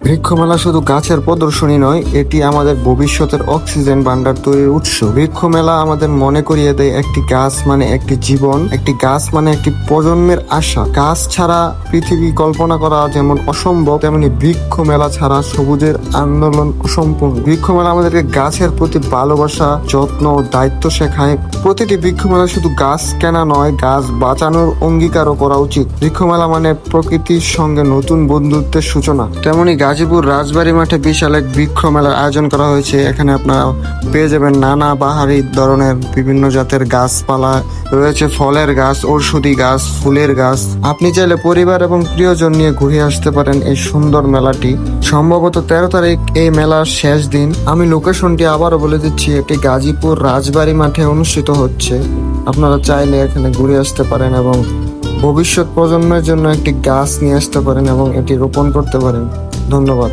বৃক্ষমেলা শুধু গাছের প্রদর্শনী নয়, এটি আমাদের ভবিষ্যতের অক্সিজেন ভান্ডার তৈরির উৎস। বৃক্ষমেলা আমাদের মনে করিয়ে দেয় একটি গাছ মানে একটি জীবন, একটি গাছ মানে একটি প্রজন্মের আশা। গাছ ছাড়া পৃথিবী কল্পনা করা যেমন অসম্ভব, তেমনি বৃক্ষ মেলা ছাড়া সবুজের আন্দোলন অসম্পূর্ণ। বৃক্ষ মেলা আমাদেরকে গাছের প্রতি ভালোবাসা, যত্ন ও দায়িত্ব শেখায়। প্রতিটি বৃক্ষ মেলা শুধু গাছ কেনা নয়, গাছ বাঁচানোর অঙ্গীকারও করা উচিত। বৃক্ষ মেলা মানে প্রকৃতির সঙ্গে নতুন বন্ধুত্বের সূচনা। তেমনি গাজীপুর রাজবাড়ী মাঠে বিশাল এক বৃক্ষ মেলার আয়োজন করা হয়েছে। এখানে আপনারা পেয়ে যাবেন নানা বাহারি ধরনের বিভিন্ন জাতের গাছপালা রয়েছে, ফলের গাছ, ঔষধি গাছ, ফুলের গাছ। আপনি চাইলে পরিবার এবং প্রিয়জন নিয়ে ঘুরে আসতে পারেন এই সুন্দর মেলাটি। সম্ভবত 13 তারিখ এই মেলার শেষ দিন। আমি লোকেশনটি আবারও বলে দিচ্ছি, এটি গাজীপুর রাজবাড়ী মাঠে অনুষ্ঠিত হচ্ছে। আপনারা চাইলে এখানে ঘুরে আসতে পারেন এবং ভবিষ্যৎ প্রজন্মের জন্য একটি গাছ নিয়ে আসতে পারেন এবং এটি রোপণ করতে পারেন। ধন্যবাদ।